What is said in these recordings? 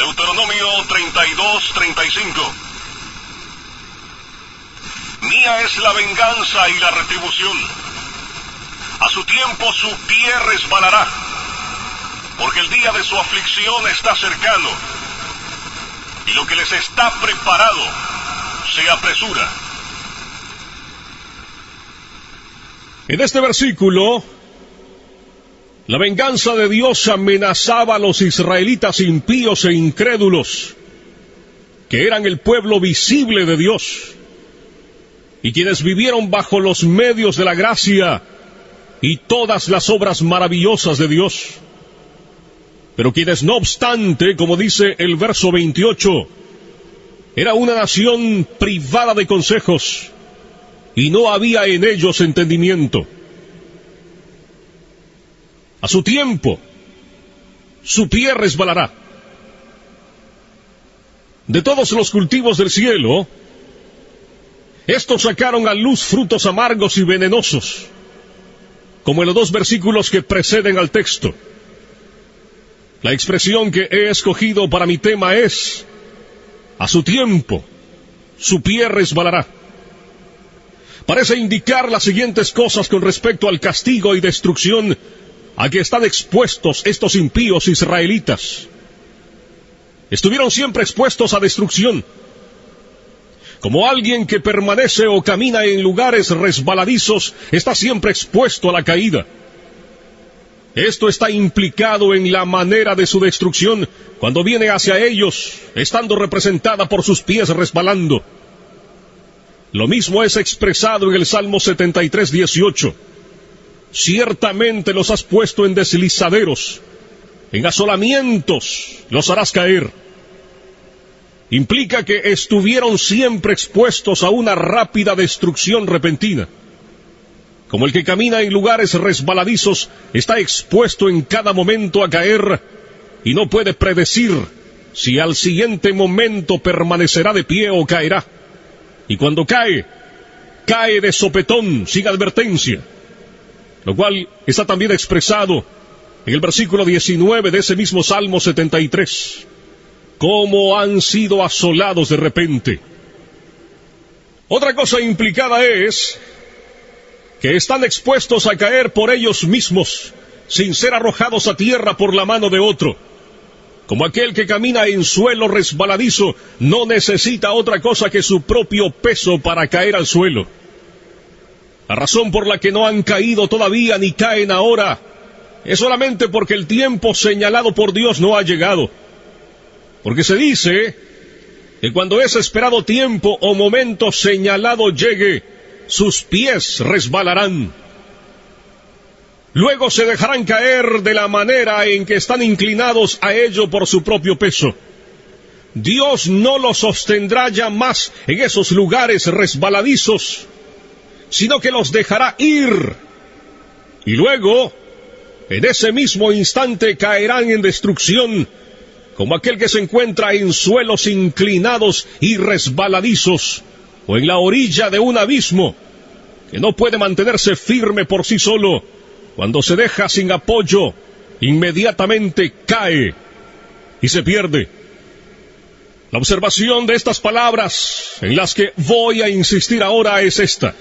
Deuteronomio 32:35. Mía es la venganza y la retribución. A su tiempo su pie resbalará, porque el día de su aflicción está cercano, y lo que les está preparado se apresura. En este versículo, la venganza de Dios amenazaba a los israelitas impíos e incrédulos, que eran el pueblo visible de Dios, y quienes vivieron bajo los medios de la gracia y todas las obras maravillosas de Dios. Pero quienes, no obstante, como dice el verso 28, era una nación privada de consejos, y no había en ellos entendimiento. A su tiempo, su pie resbalará. De todos los cultivos del cielo, estos sacaron a luz frutos amargos y venenosos, como en los 2 versículos que preceden al texto. La expresión que he escogido para mi tema es: a su tiempo, su pie resbalará. Parece indicar las siguientes cosas con respecto al castigo y destrucción a que están expuestos estos impíos israelitas. Estuvieron siempre expuestos a destrucción. Como alguien que permanece o camina en lugares resbaladizos, está siempre expuesto a la caída. Esto está implicado en la manera de su destrucción cuando viene hacia ellos, estando representada por sus pies resbalando. Lo mismo es expresado en el Salmo 73:18. Ciertamente los has puesto en deslizaderos, en asolamientos los harás caer. Implica que estuvieron siempre expuestos a una rápida destrucción repentina. Como el que camina en lugares resbaladizos está expuesto en cada momento a caer y no puede predecir si al siguiente momento permanecerá de pie o caerá. Y cuando cae, cae de sopetón, sin advertencia. Lo cual está también expresado en el versículo 19 de ese mismo Salmo 73. Cómo han sido asolados de repente. Otra cosa implicada es que están expuestos a caer por ellos mismos, sin ser arrojados a tierra por la mano de otro. Como aquel que camina en suelo resbaladizo no necesita otra cosa que su propio peso para caer al suelo. La razón por la que no han caído todavía ni caen ahora es solamente porque el tiempo señalado por Dios no ha llegado. Porque se dice que cuando ese esperado tiempo o momento señalado llegue, sus pies resbalarán. Luego se dejarán caer de la manera en que están inclinados a ello por su propio peso. Dios no los sostendrá ya más en esos lugares resbaladizos, sino que los dejará ir. Y luego, en ese mismo instante caerán en destrucción, como aquel que se encuentra en suelos inclinados y resbaladizos, o en la orilla de un abismo, que no puede mantenerse firme por sí solo. Cuando se deja sin apoyo, inmediatamente cae y se pierde. La observación de estas palabras, en las que voy a insistir ahora, es esta: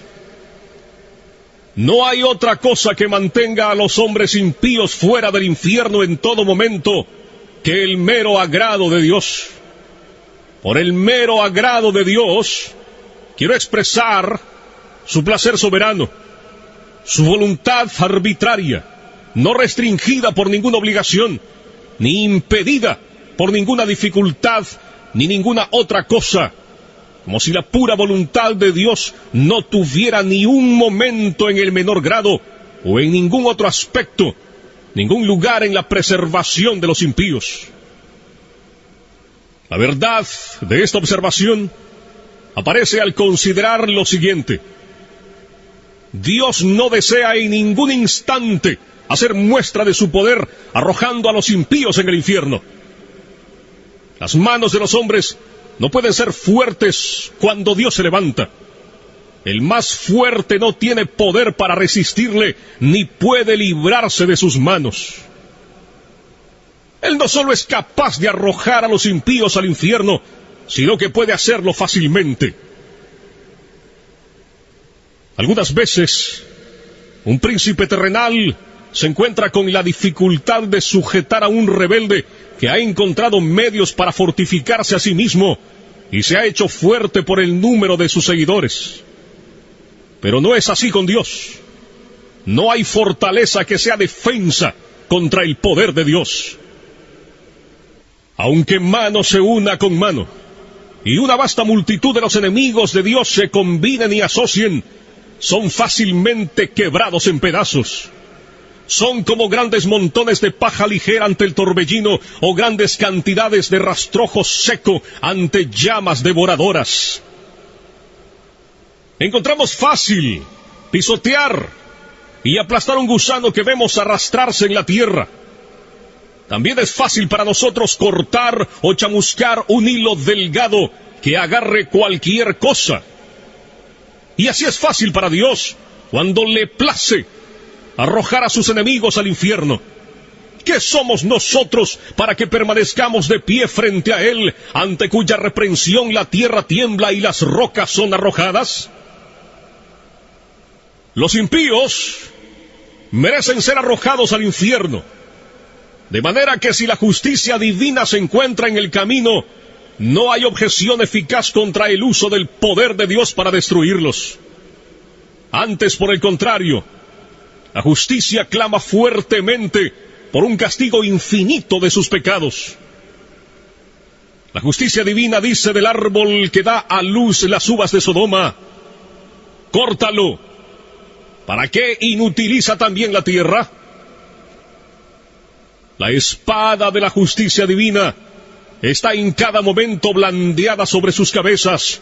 no hay otra cosa que mantenga a los hombres impíos fuera del infierno en todo momento que el mero agrado de Dios. Por el mero agrado de Dios, quiero expresar su placer soberano, su voluntad arbitraria, no restringida por ninguna obligación, ni impedida por ninguna dificultad, ni ninguna otra cosa, como si la pura voluntad de Dios no tuviera ni un momento en el menor grado, o en ningún otro aspecto, ningún lugar en la preservación de los impíos. La verdad de esta observación aparece al considerar lo siguiente: Dios no desea en ningún instante hacer muestra de su poder arrojando a los impíos en el infierno. Las manos de los hombres no pueden ser fuertes cuando Dios se levanta. El más fuerte no tiene poder para resistirle, ni puede librarse de sus manos. Él no solo es capaz de arrojar a los impíos al infierno, sino que puede hacerlo fácilmente. Algunas veces, un príncipe terrenal se encuentra con la dificultad de sujetar a un rebelde que ha encontrado medios para fortificarse a sí mismo y se ha hecho fuerte por el número de sus seguidores. Pero no es así con Dios. No hay fortaleza que sea defensa contra el poder de Dios. Aunque mano se una con mano, y una vasta multitud de los enemigos de Dios se combinen y asocien, son fácilmente quebrados en pedazos. Son como grandes montones de paja ligera ante el torbellino, o grandes cantidades de rastrojo seco ante llamas devoradoras. Encontramos fácil pisotear y aplastar un gusano que vemos arrastrarse en la tierra. También es fácil para nosotros cortar o chamuscar un hilo delgado que agarre cualquier cosa. Y así es fácil para Dios, cuando le place arrojar a sus enemigos al infierno. ¿Qué somos nosotros para que permanezcamos de pie frente a Él, ante cuya reprensión la tierra tiembla y las rocas son arrojadas? Los impíos merecen ser arrojados al infierno, de manera que si la justicia divina se encuentra en el camino, no hay objeción eficaz contra el uso del poder de Dios para destruirlos. Antes, por el contrario, la justicia clama fuertemente por un castigo infinito de sus pecados. La justicia divina dice del árbol que da a luz las uvas de Sodoma: córtalo. ¿Para qué inutiliza también la tierra? La espada de la justicia divina está en cada momento blandeada sobre sus cabezas,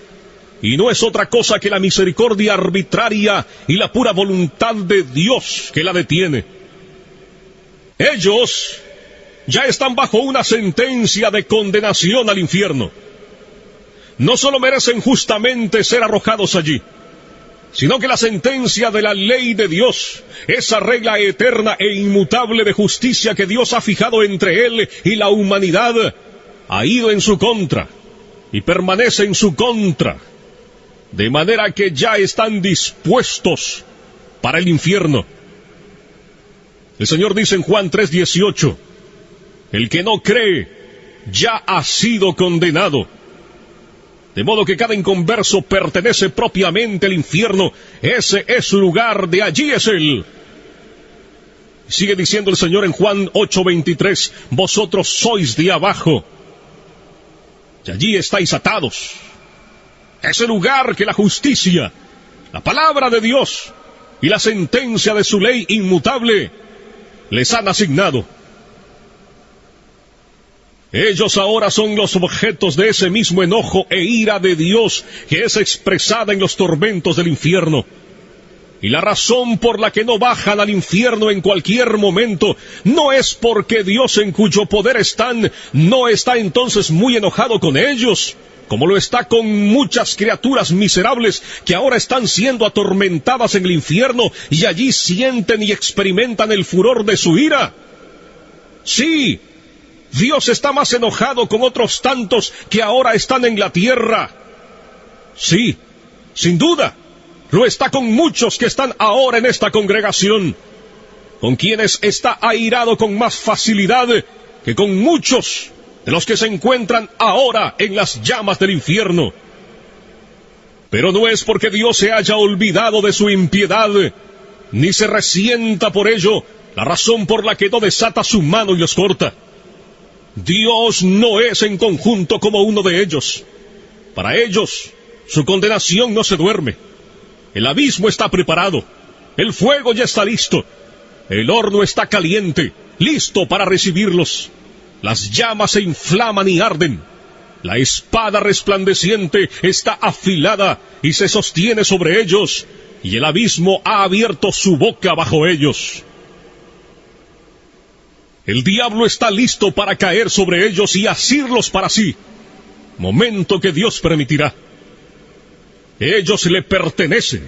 y no es otra cosa que la misericordia arbitraria y la pura voluntad de Dios que la detiene. Ellos ya están bajo una sentencia de condenación al infierno. No solo merecen justamente ser arrojados allí, sino que la sentencia de la ley de Dios, esa regla eterna e inmutable de justicia que Dios ha fijado entre Él y la humanidad, ha ido en su contra y permanece en su contra, de manera que ya están dispuestos para el infierno. El Señor dice en Juan 3:18, el que no cree ya ha sido condenado. De modo que cada inconverso pertenece propiamente al infierno. Ese es su lugar, de allí es Él. Sigue diciendo el Señor en Juan 8:23, vosotros sois de abajo, y allí estáis atados. Ese lugar que la justicia, la palabra de Dios y la sentencia de su ley inmutable les han asignado. Ellos ahora son los objetos de ese mismo enojo e ira de Dios que es expresada en los tormentos del infierno. Y la razón por la que no bajan al infierno en cualquier momento no es porque Dios, en cuyo poder están, no está entonces muy enojado con ellos, como lo está con muchas criaturas miserables que ahora están siendo atormentadas en el infierno y allí sienten y experimentan el furor de su ira. Sí, Dios está más enojado con otros tantos que ahora están en la tierra. Sí, sin duda, lo está con muchos que están ahora en esta congregación, con quienes está airado con más facilidad que con muchos de los que se encuentran ahora en las llamas del infierno. Pero no es porque Dios se haya olvidado de su impiedad, ni se resienta por ello la razón por la que no desata su mano y los corta. Dios no es en conjunto como uno de ellos. Para ellos, su condenación no se duerme. El abismo está preparado, el fuego ya está listo, el horno está caliente, listo para recibirlos. Las llamas se inflaman y arden. La espada resplandeciente está afilada y se sostiene sobre ellos, y el abismo ha abierto su boca bajo ellos. El diablo está listo para caer sobre ellos y asirlos para sí, momento que Dios permitirá. Ellos le pertenecen.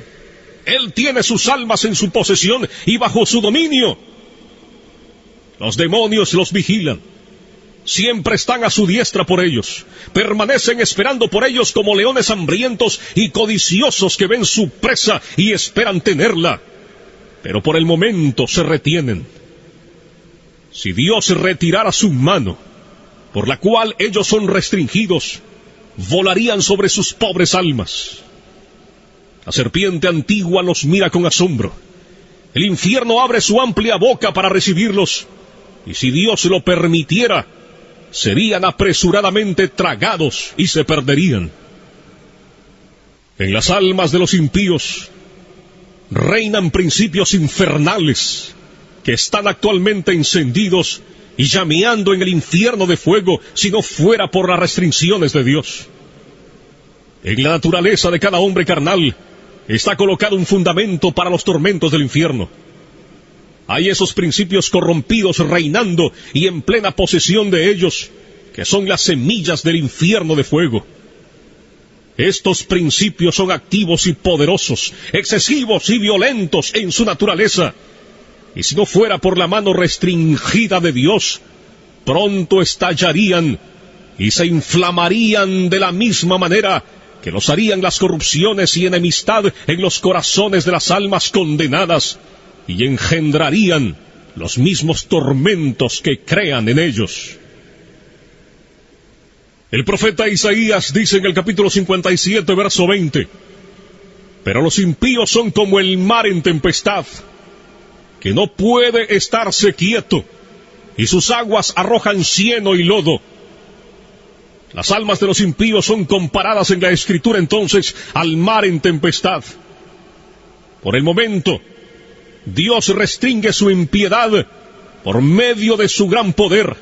Él tiene sus almas en su posesión y bajo su dominio. Los demonios los vigilan, siempre están a su diestra por ellos. Permanecen esperando por ellos como leones hambrientos y codiciosos que ven su presa y esperan tenerla. Pero por el momento se retienen. Si Dios retirara su mano, por la cual ellos son restringidos, volarían sobre sus pobres almas. La serpiente antigua los mira con asombro. El infierno abre su amplia boca para recibirlos, y si Dios lo permitiera, serían apresuradamente tragados y se perderían. En las almas de los impíos reinan principios infernales que están actualmente encendidos y llameando en el infierno de fuego si no fuera por las restricciones de Dios. En la naturaleza de cada hombre carnal está colocado un fundamento para los tormentos del infierno. Hay esos principios corrompidos reinando y en plena posesión de ellos, que son las semillas del infierno de fuego. Estos principios son activos y poderosos, excesivos y violentos en su naturaleza, y si no fuera por la mano restringida de Dios, pronto estallarían y se inflamarían de la misma manera que los harían las corrupciones y enemistad en los corazones de las almas condenadas, y engendrarían los mismos tormentos que crean en ellos. El profeta Isaías dice en el capítulo 57, verso 20, «Pero los impíos son como el mar en tempestad, que no puede estarse quieto, y sus aguas arrojan cieno y lodo». Las almas de los impíos son comparadas en la Escritura entonces al mar en tempestad. Por el momento, Dios restringe su impiedad por medio de su gran poder,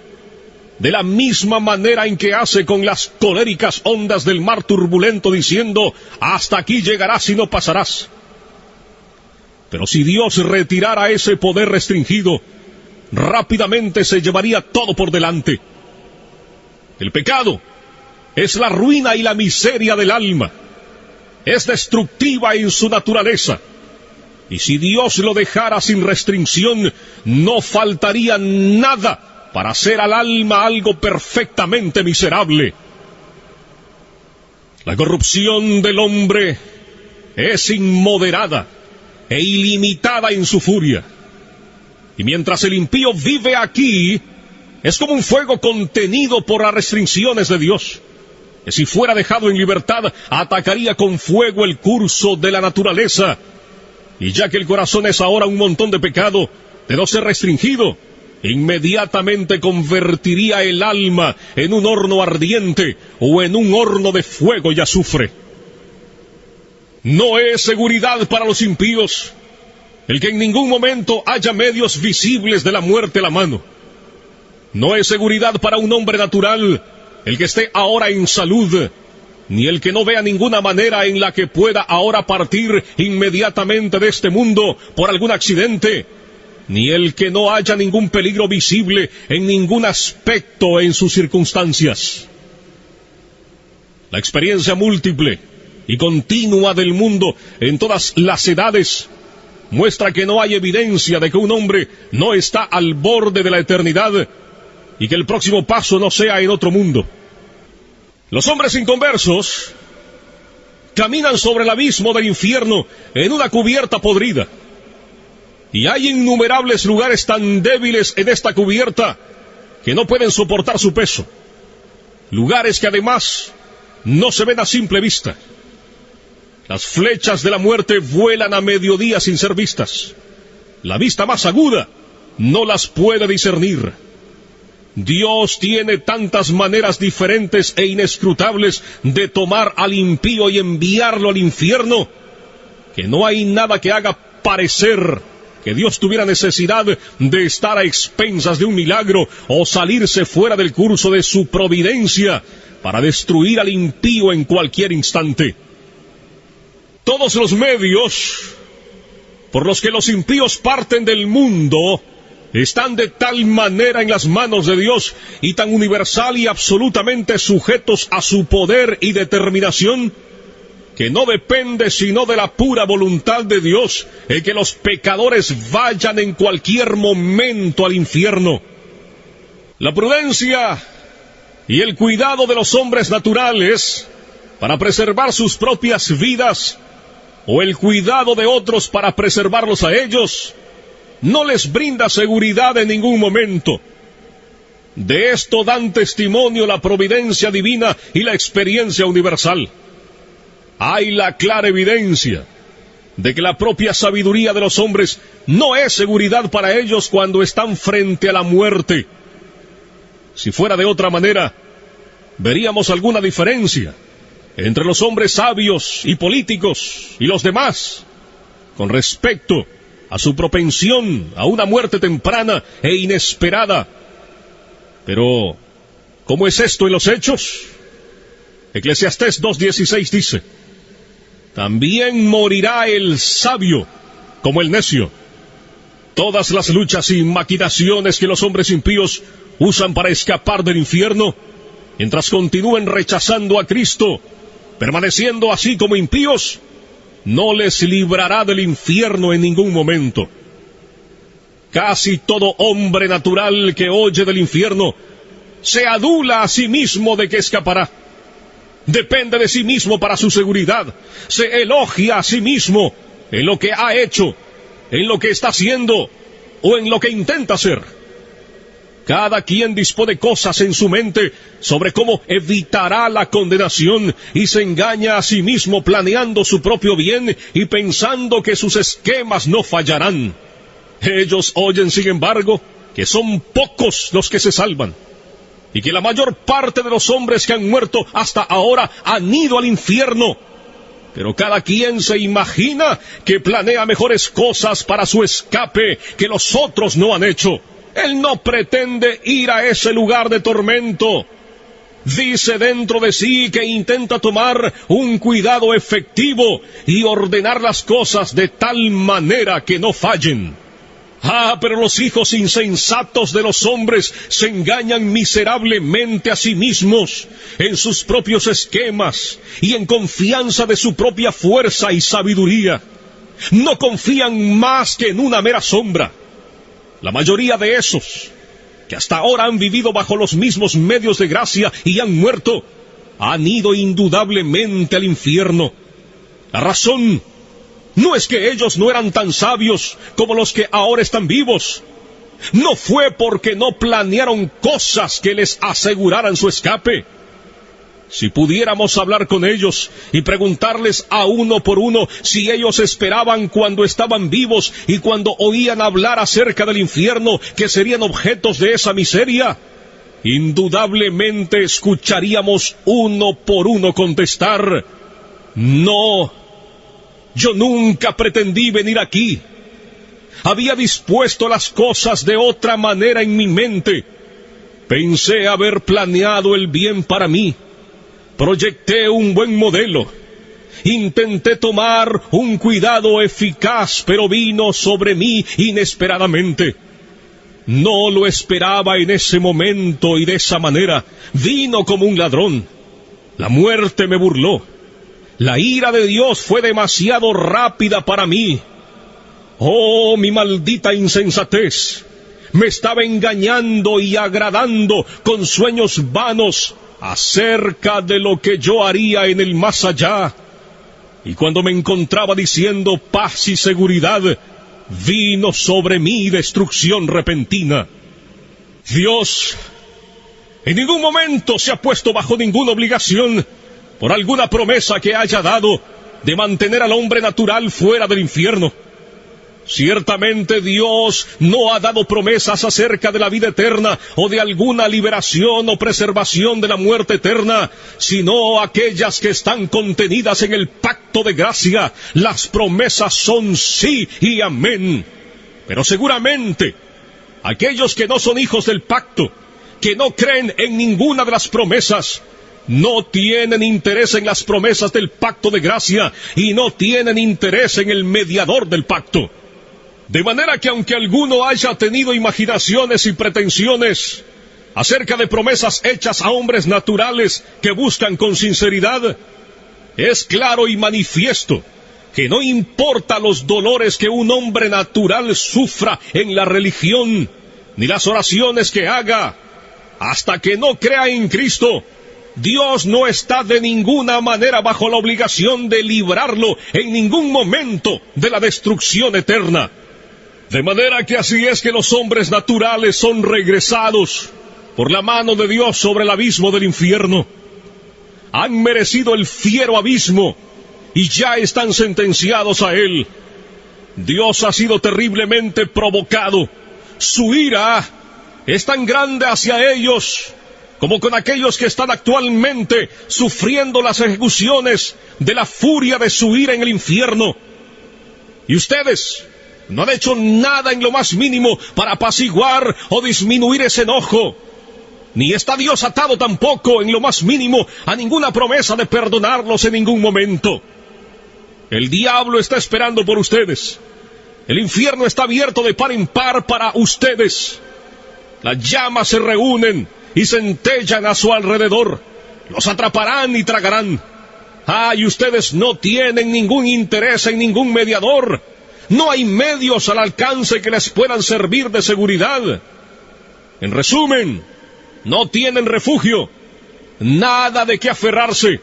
de la misma manera en que hace con las coléricas ondas del mar turbulento, diciendo, «Hasta aquí llegarás y no pasarás». Pero si Dios retirara ese poder restringido, rápidamente se llevaría todo por delante. El pecado es la ruina y la miseria del alma. Es destructiva en su naturaleza. Y si Dios lo dejara sin restricción, no faltaría nada para hacer al alma algo perfectamente miserable. La corrupción del hombre es inmoderada e ilimitada en su furia. Y mientras el impío vive aquí, es como un fuego contenido por las restricciones de Dios, que si fuera dejado en libertad, atacaría con fuego el curso de la naturaleza. Y ya que el corazón es ahora un montón de pecado, de no ser restringido, inmediatamente convertiría el alma en un horno ardiente o en un horno de fuego y azufre. No es seguridad para los impíos el que en ningún momento haya medios visibles de la muerte a la mano. No es seguridad para un hombre natural el que esté ahora en salud, ni el que no vea ninguna manera en la que pueda ahora partir inmediatamente de este mundo por algún accidente, ni el que no haya ningún peligro visible en ningún aspecto en sus circunstancias. La experiencia múltiple y continua del mundo en todas las edades muestra que no hay evidencia de que un hombre no está al borde de la eternidad y que el próximo paso no sea en otro mundo. Los hombres inconversos caminan sobre el abismo del infierno en una cubierta podrida. Y hay innumerables lugares tan débiles en esta cubierta que no pueden soportar su peso. Lugares que además no se ven a simple vista. Las flechas de la muerte vuelan a mediodía sin ser vistas. La vista más aguda no las puede discernir. Dios tiene tantas maneras diferentes e inescrutables de tomar al impío y enviarlo al infierno, que no hay nada que haga parecer que Dios tuviera necesidad de estar a expensas de un milagro o salirse fuera del curso de su providencia para destruir al impío en cualquier instante. Todos los medios por los que los impíos parten del mundo están de tal manera en las manos de Dios y tan universal y absolutamente sujetos a su poder y determinación, que no depende sino de la pura voluntad de Dios el que los pecadores vayan en cualquier momento al infierno. La prudencia y el cuidado de los hombres naturales para preservar sus propias vidas, o el cuidado de otros para preservarlos a ellos, no les brinda seguridad en ningún momento. De esto dan testimonio la providencia divina y la experiencia universal. Hay la clara evidencia de que la propia sabiduría de los hombres no es seguridad para ellos cuando están frente a la muerte. Si fuera de otra manera, veríamos alguna diferencia entre los hombres sabios y políticos y los demás con respecto a su propensión a una muerte temprana e inesperada. Pero, ¿cómo es esto en los hechos? Eclesiastés 2:16 dice: también morirá el sabio como el necio. Todas las luchas y maquinaciones que los hombres impíos usan para escapar del infierno, mientras continúen rechazando a Cristo, permaneciendo así como impíos, no les librará del infierno en ningún momento. Casi todo hombre natural que oye del infierno se adula a sí mismo de que escapará. Depende de sí mismo para su seguridad. Se elogia a sí mismo en lo que ha hecho, en lo que está haciendo o en lo que intenta hacer. Cada quien dispone cosas en su mente sobre cómo evitará la condenación y se engaña a sí mismo planeando su propio bien y pensando que sus esquemas no fallarán. Ellos oyen, sin embargo, que son pocos los que se salvan y que la mayor parte de los hombres que han muerto hasta ahora han ido al infierno. Pero cada quien se imagina que planea mejores cosas para su escape que los otros no han hecho. Él no pretende ir a ese lugar de tormento. Dice dentro de sí que intenta tomar un cuidado efectivo y ordenar las cosas de tal manera que no fallen. Pero los hijos insensatos de los hombres se engañan miserablemente a sí mismos en sus propios esquemas y en confianza de su propia fuerza y sabiduría. No confían más que en una mera sombra. La mayoría de esos, que hasta ahora han vivido bajo los mismos medios de gracia y han muerto, han ido indudablemente al infierno. La razón no es que ellos no eran tan sabios como los que ahora están vivos. No fue porque no planearon cosas que les aseguraran su escape. Si pudiéramos hablar con ellos y preguntarles a uno por uno si ellos esperaban cuando estaban vivos y cuando oían hablar acerca del infierno que serían objetos de esa miseria, indudablemente escucharíamos uno por uno contestar: no, yo nunca pretendí venir aquí. Había dispuesto las cosas de otra manera en mi mente. Pensé haber planeado el bien para mí. Proyecté un buen modelo. Intenté tomar un cuidado eficaz, pero vino sobre mí inesperadamente. No lo esperaba en ese momento y de esa manera. Vino como un ladrón. La muerte me burló. La ira de Dios fue demasiado rápida para mí. Oh, mi maldita insensatez. Me estaba engañando y agradando con sueños vanos acerca de lo que yo haría en el más allá. Y cuando me encontraba diciendo paz y seguridad, vino sobre mí destrucción repentina. Dios en ningún momento se ha puesto bajo ninguna obligación por alguna promesa que haya dado de mantener al hombre natural fuera del infierno. Ciertamente Dios no ha dado promesas acerca de la vida eterna o de alguna liberación o preservación de la muerte eterna, sino aquellas que están contenidas en el pacto de gracia. Las promesas son sí y amén. Pero seguramente aquellos que no son hijos del pacto, que no creen en ninguna de las promesas, no tienen interés en las promesas del pacto de gracia y no tienen interés en el mediador del pacto. De manera que aunque alguno haya tenido imaginaciones y pretensiones acerca de promesas hechas a hombres naturales que buscan con sinceridad, es claro y manifiesto que no importa los dolores que un hombre natural sufra en la religión, ni las oraciones que haga, hasta que no crea en Cristo, Dios no está de ninguna manera bajo la obligación de librarlo en ningún momento de la destrucción eterna. De manera que así es que los hombres naturales son regresados por la mano de Dios sobre el abismo del infierno. Han merecido el fiero abismo y ya están sentenciados a él. Dios ha sido terriblemente provocado. Su ira es tan grande hacia ellos como con aquellos que están actualmente sufriendo las ejecuciones de la furia de su ira en el infierno. Y ustedes no han hecho nada en lo más mínimo para apaciguar o disminuir ese enojo. Ni está Dios atado tampoco en lo más mínimo a ninguna promesa de perdonarlos en ningún momento. El diablo está esperando por ustedes. El infierno está abierto de par en par para ustedes. Las llamas se reúnen y centellan a su alrededor. Los atraparán y tragarán. Y ustedes no tienen ningún interés en ningún mediador. No hay medios al alcance que les puedan servir de seguridad. En resumen, no tienen refugio, nada de qué aferrarse.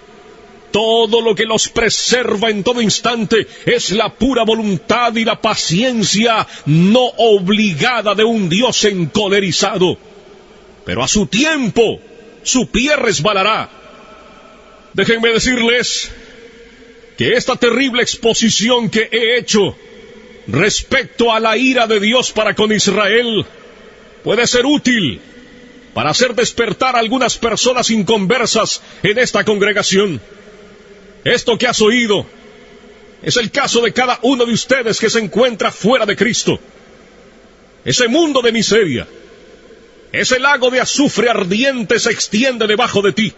Todo lo que los preserva en todo instante es la pura voluntad y la paciencia no obligada de un Dios encolerizado. Pero a su tiempo, su pie resbalará. Déjenme decirles que esta terrible exposición que he hecho respecto a la ira de Dios para con Israel puede ser útil para hacer despertar a algunas personas inconversas en esta congregación. Esto que has oído es el caso de cada uno de ustedes que se encuentra fuera de Cristo. Ese mundo de miseria, ese lago de azufre ardiente se extiende debajo de ti.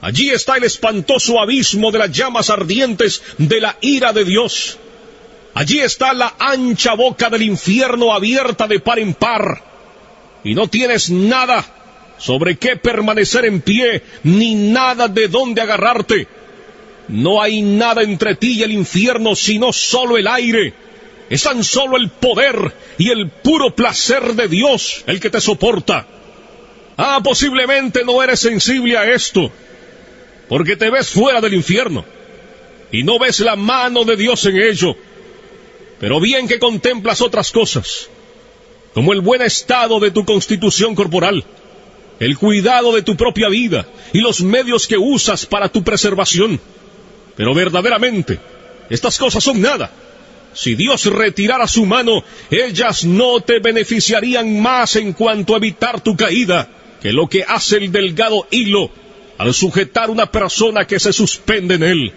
Allí está el espantoso abismo de las llamas ardientes de la ira de Dios. Allí está la ancha boca del infierno abierta de par en par. Y no tienes nada sobre qué permanecer en pie, ni nada de dónde agarrarte. No hay nada entre ti y el infierno, sino solo el aire. Es tan solo el poder y el puro placer de Dios el que te soporta. Posiblemente no eres sensible a esto, porque te ves fuera del infierno y no ves la mano de Dios en ello. Pero bien que contemplas otras cosas, como el buen estado de tu constitución corporal, el cuidado de tu propia vida y los medios que usas para tu preservación. Pero verdaderamente, estas cosas son nada. Si Dios retirara su mano, ellas no te beneficiarían más en cuanto a evitar tu caída, que lo que hace el delgado hilo al sujetar una persona que se suspende en él.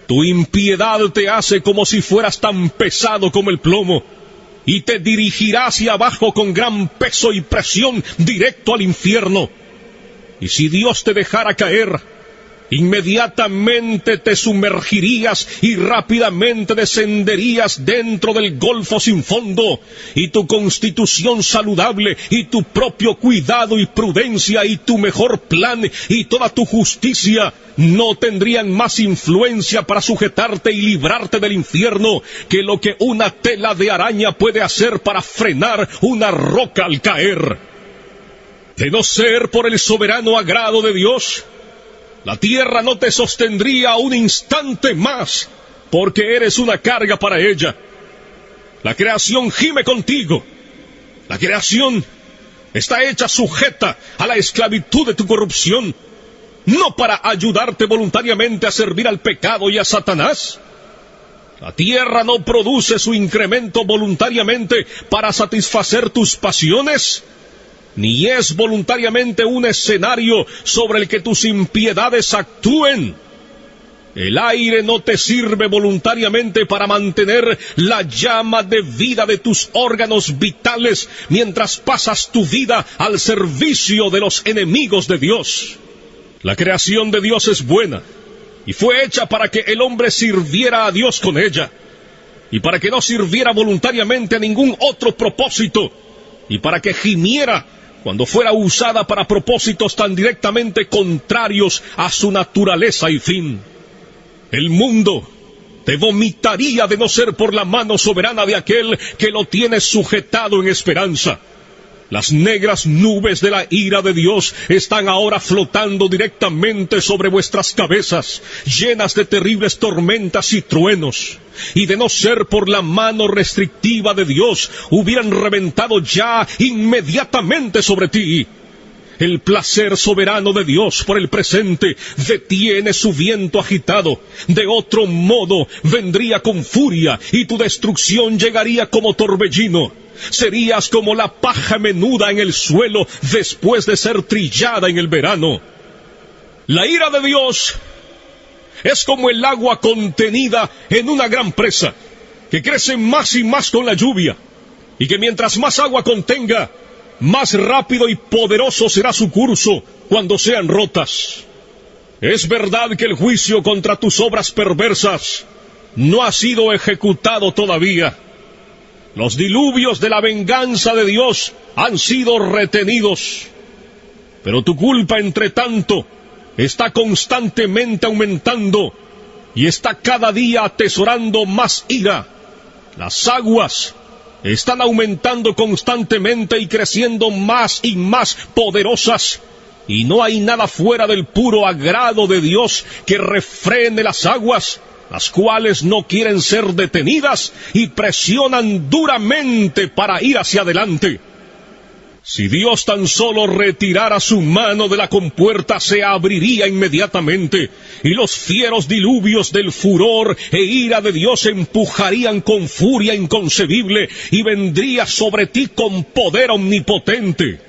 Tu impiedad te hace como si fueras tan pesado como el plomo, y te dirigirá hacia abajo con gran peso y presión directo al infierno. Y si Dios te dejara caer, inmediatamente te sumergirías y rápidamente descenderías dentro del golfo sin fondo, y tu constitución saludable, y tu propio cuidado y prudencia, y tu mejor plan, y toda tu justicia, no tendrían más influencia para sujetarte y librarte del infierno que lo que una tela de araña puede hacer para frenar una roca al caer. De no ser por el soberano agrado de Dios, la tierra no te sostendría un instante más, porque eres una carga para ella. La creación gime contigo. La creación está hecha sujeta a la esclavitud de tu corrupción, no para ayudarte voluntariamente a servir al pecado y a Satanás. La tierra no produce su incremento voluntariamente para satisfacer tus pasiones, ni es voluntariamente un escenario sobre el que tus impiedades actúen. El aire no te sirve voluntariamente para mantener la llama de vida de tus órganos vitales mientras pasas tu vida al servicio de los enemigos de Dios. La creación de Dios es buena y fue hecha para que el hombre sirviera a Dios con ella, y para que no sirviera voluntariamente a ningún otro propósito, y para que gimiera cuando fuera usada para propósitos tan directamente contrarios a su naturaleza y fin. El mundo te vomitaría de no ser por la mano soberana de aquel que lo tiene sujetado en esperanza. Las negras nubes de la ira de Dios están ahora flotando directamente sobre vuestras cabezas, llenas de terribles tormentas y truenos. Y de no ser por la mano restrictiva de Dios, hubieran reventado ya inmediatamente sobre ti. El placer soberano de Dios por el presente detiene su viento agitado. De otro modo vendría con furia y tu destrucción llegaría como torbellino. Serías como la paja menuda en el suelo después de ser trillada en el verano. La ira de Dios es como el agua contenida en una gran presa, que crece más y más con la lluvia, y que mientras más agua contenga, más rápido y poderoso será su curso cuando sean rotas. Es verdad que el juicio contra tus obras perversas no ha sido ejecutado todavía. Los diluvios de la venganza de Dios han sido retenidos. Pero tu culpa, entre tanto, está constantemente aumentando y está cada día atesorando más ira. Las aguas están aumentando constantemente y creciendo más y más poderosas. Y no hay nada fuera del puro agrado de Dios que refrene las aguas, las cuales no quieren ser detenidas y presionan duramente para ir hacia adelante. Si Dios tan solo retirara su mano de la compuerta, se abriría inmediatamente, y los fieros diluvios del furor e ira de Dios empujarían con furia inconcebible, y vendría sobre ti con poder omnipotente.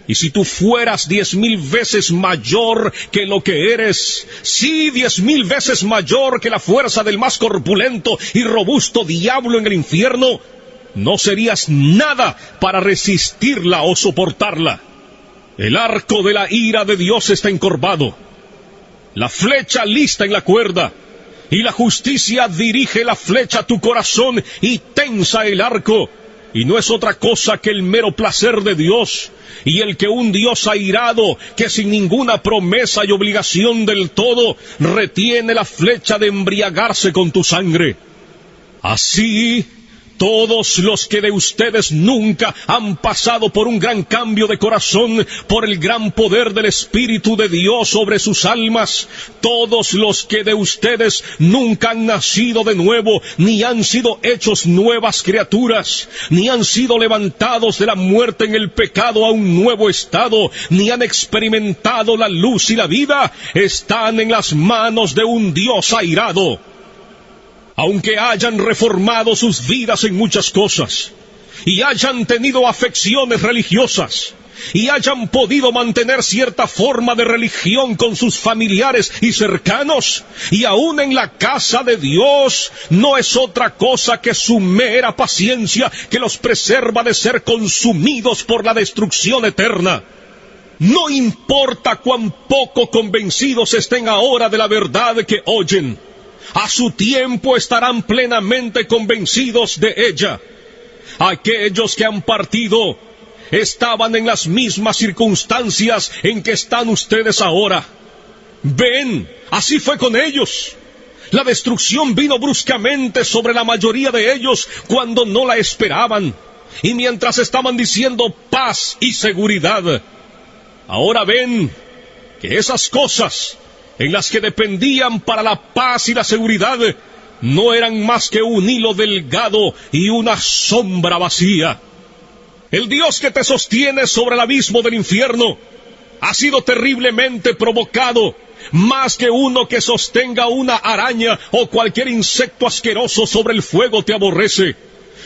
Y si tú fueras 10,000 veces mayor que lo que eres, sí, 10,000 veces mayor que la fuerza del más corpulento y robusto diablo en el infierno, no serías nada para resistirla o soportarla. El arco de la ira de Dios está encorvado, la flecha lista en la cuerda, y la justicia dirige la flecha a tu corazón y tensa el arco. Y no es otra cosa que el mero placer de Dios, y el que un Dios airado, que sin ninguna promesa y obligación del todo, retiene la flecha de embriagarse con tu sangre. Así, todos los que de ustedes nunca han pasado por un gran cambio de corazón, por el gran poder del Espíritu de Dios sobre sus almas, todos los que de ustedes nunca han nacido de nuevo, ni han sido hechos nuevas criaturas, ni han sido levantados de la muerte en el pecado a un nuevo estado, ni han experimentado la luz y la vida, están en las manos de un Dios airado. Aunque hayan reformado sus vidas en muchas cosas, y hayan tenido afecciones religiosas, y hayan podido mantener cierta forma de religión con sus familiares y cercanos, y aún en la casa de Dios, no es otra cosa que su mera paciencia que los preserva de ser consumidos por la destrucción eterna. No importa cuán poco convencidos estén ahora de la verdad que oyen, a su tiempo estarán plenamente convencidos de ella. Aquellos que han partido estaban en las mismas circunstancias en que están ustedes ahora. Ven, así fue con ellos. La destrucción vino bruscamente sobre la mayoría de ellos cuando no la esperaban, y mientras estaban diciendo paz y seguridad. Ahora ven que esas cosas en las que dependían para la paz y la seguridad, no eran más que un hilo delgado y una sombra vacía. El Dios que te sostiene sobre el abismo del infierno ha sido terriblemente provocado, más que uno que sostenga una araña o cualquier insecto asqueroso sobre el fuego te aborrece.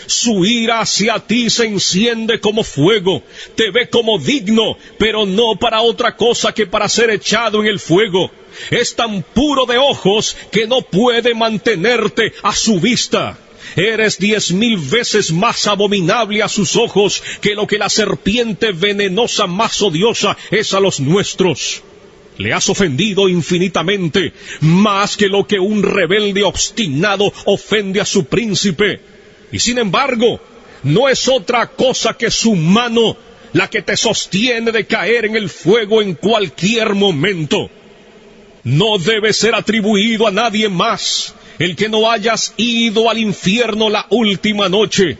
Su ira hacia ti se enciende como fuego, te ve como digno, pero no para otra cosa que para ser echado en el fuego. Es tan puro de ojos que no puede mantenerte a su vista. Eres 10,000 veces más abominable a sus ojos que lo que la serpiente venenosa más odiosa es a los nuestros. Le has ofendido infinitamente, más que lo que un rebelde obstinado ofende a su príncipe. Y sin embargo, no es otra cosa que su mano la que te sostiene de caer en el fuego en cualquier momento. No debe ser atribuido a nadie más el que no hayas ido al infierno la última noche.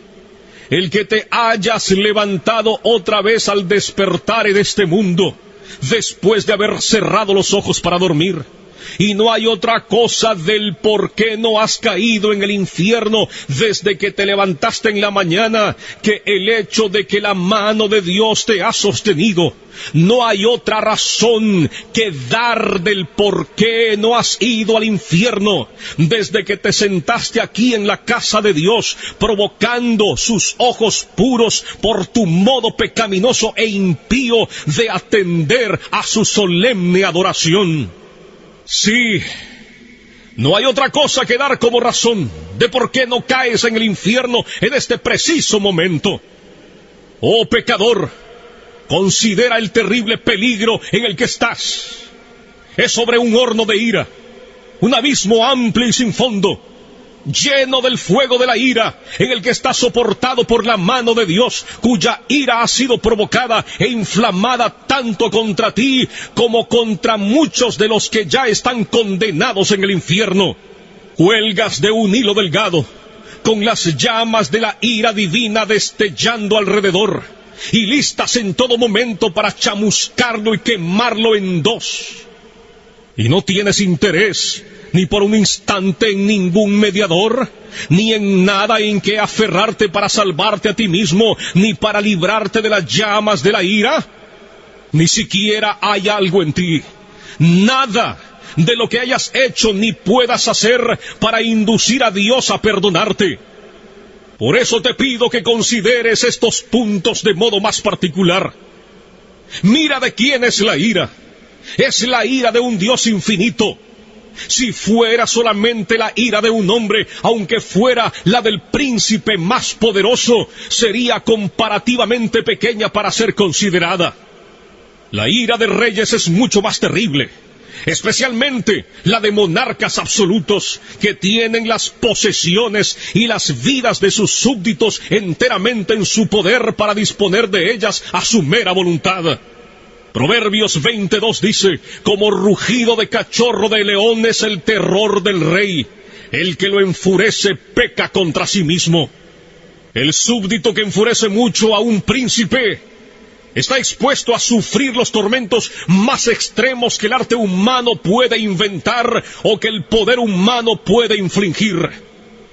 el que te hayas levantado otra vez al despertar en este mundo, después de haber cerrado los ojos para dormir. Y no hay otra cosa del por qué no has caído en el infierno desde que te levantaste en la mañana que el hecho de que la mano de Dios te ha sostenido. No hay otra razón que dar del por qué no has ido al infierno desde que te sentaste aquí en la casa de Dios, provocando sus ojos puros por tu modo pecaminoso e impío de atender a su solemne adoración. Sí, no hay otra cosa que dar como razón de por qué no caes en el infierno en este preciso momento. Oh pecador, considera el terrible peligro en el que estás. Es sobre un horno de ira, un abismo amplio y sin fondo, lleno del fuego de la ira, en el que está soportado por la mano de Dios, cuya ira ha sido provocada e inflamada tanto contra ti como contra muchos de los que ya están condenados en el infierno. Cuelgas de un hilo delgado, con las llamas de la ira divina destellando alrededor, y listas en todo momento para chamuscarlo y quemarlo en dos. Y no tienes interés ni por un instante en ningún mediador, ni en nada en que aferrarte para salvarte a ti mismo, ni para librarte de las llamas de la ira. Ni siquiera hay algo en ti, nada de lo que hayas hecho ni puedas hacer para inducir a Dios a perdonarte. Por eso te pido que consideres estos puntos de modo más particular. Mira de quién es la ira. Es la ira de un Dios infinito. Si fuera solamente la ira de un hombre, aunque fuera la del príncipe más poderoso, sería comparativamente pequeña para ser considerada. La ira de reyes es mucho más terrible, especialmente la de monarcas absolutos que tienen las posesiones y las vidas de sus súbditos enteramente en su poder para disponer de ellas a su mera voluntad. Proverbios 22 dice, como rugido de cachorro de león es el terror del rey. El que lo enfurece peca contra sí mismo. El súbdito que enfurece mucho a un príncipe está expuesto a sufrir los tormentos más extremos que el arte humano puede inventar o que el poder humano puede infligir.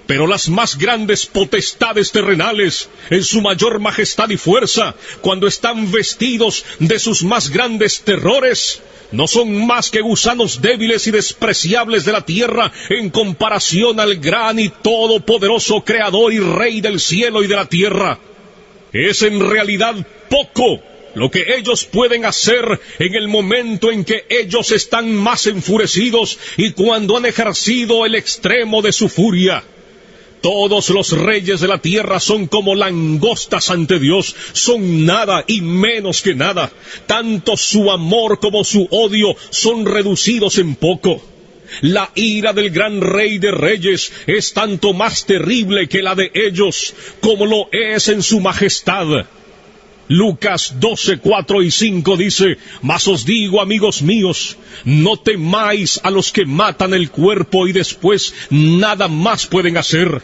Pero las más grandes potestades terrenales, en su mayor majestad y fuerza, cuando están vestidos de sus más grandes terrores, no son más que gusanos débiles y despreciables de la tierra en comparación al gran y todopoderoso Creador y Rey del cielo y de la tierra. Es en realidad poco lo que ellos pueden hacer en el momento en que ellos están más enfurecidos y cuando han ejercido el extremo de su furia. Todos los reyes de la tierra son como langostas ante Dios, son nada y menos que nada. Tanto su amor como su odio son reducidos en poco. La ira del gran Rey de Reyes es tanto más terrible que la de ellos, como lo es en su majestad. Lucas 12, 4 y 5 dice, mas os digo, amigos míos, no temáis a los que matan el cuerpo y después nada más pueden hacer.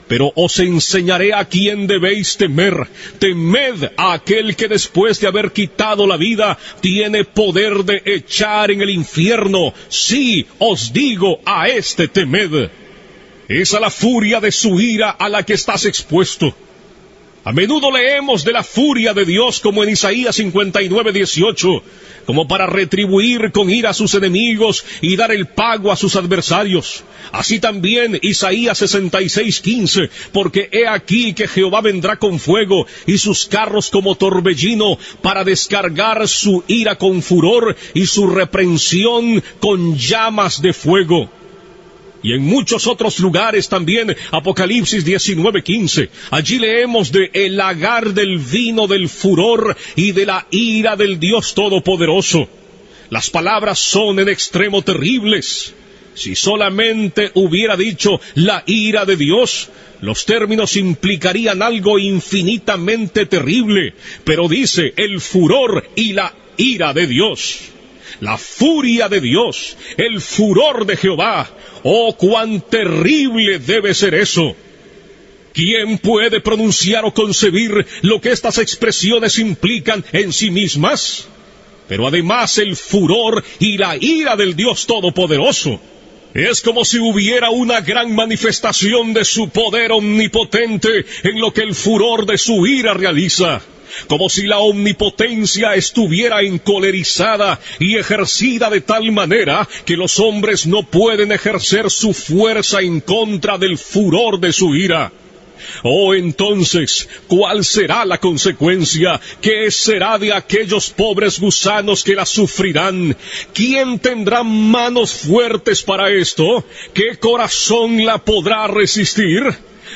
Pero os enseñaré a quién debéis temer. Temed a aquel que después de haber quitado la vida, tiene poder de echar en el infierno. Sí, os digo, a este temed. Es a la furia de su ira a la que estás expuesto. A menudo leemos de la furia de Dios como en Isaías 59, 18, como para retribuir con ira a sus enemigos y dar el pago a sus adversarios. Así también Isaías 66, 15, porque he aquí que Jehová vendrá con fuego y sus carros como torbellino para descargar su ira con furor y su reprensión con llamas de fuego. Y en muchos otros lugares también, Apocalipsis 19:15, allí leemos de el lagar del vino del furor y de la ira del Dios Todopoderoso. Las palabras son en extremo terribles. Si solamente hubiera dicho la ira de Dios, los términos implicarían algo infinitamente terrible, pero dice el furor y la ira de Dios. La furia de Dios, el furor de Jehová. ¡Oh, cuán terrible debe ser eso! ¿Quién puede pronunciar o concebir lo que estas expresiones implican en sí mismas? Pero además el furor y la ira del Dios Todopoderoso es como si hubiera una gran manifestación de su poder omnipotente en lo que el furor de su ira realiza. Como si la omnipotencia estuviera encolerizada y ejercida de tal manera que los hombres no pueden ejercer su fuerza en contra del furor de su ira. Oh, entonces, ¿cuál será la consecuencia? ¿Qué será de aquellos pobres gusanos que la sufrirán? ¿Quién tendrá manos fuertes para esto? ¿Qué corazón la podrá resistir?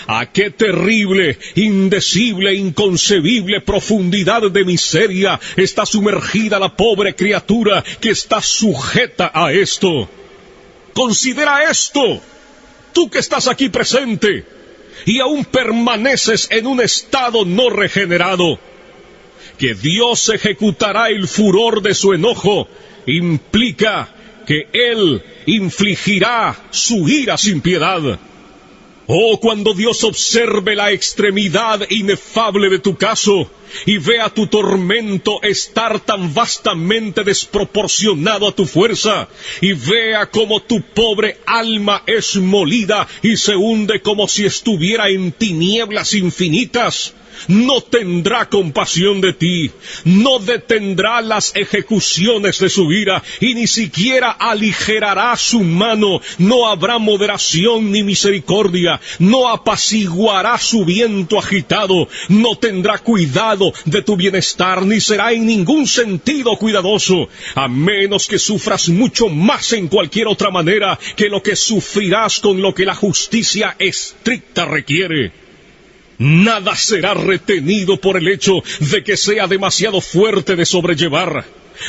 ¿A qué terrible, indecible, inconcebible profundidad de miseria está sumergida la pobre criatura que está sujeta a esto? Considera esto, tú que estás aquí presente y aún permaneces en un estado no regenerado. Que Dios ejecutará el furor de su enojo implica que Él infligirá su ira sin piedad. Oh, cuando Dios observe la extremidad inefable de tu caso y vea tu tormento estar tan vastamente desproporcionado a tu fuerza, y vea cómo tu pobre alma es molida y se hunde como si estuviera en tinieblas infinitas, no tendrá compasión de ti, no detendrá las ejecuciones de su ira, y ni siquiera aligerará su mano. No habrá moderación ni misericordia, no apaciguará su viento agitado, no tendrá cuidado de tu bienestar, ni será en ningún sentido cuidadoso, a menos que sufras mucho más en cualquier otra manera que lo que sufrirás con lo que la justicia estricta requiere. Nada será retenido por el hecho de que sea demasiado fuerte de sobrellevar.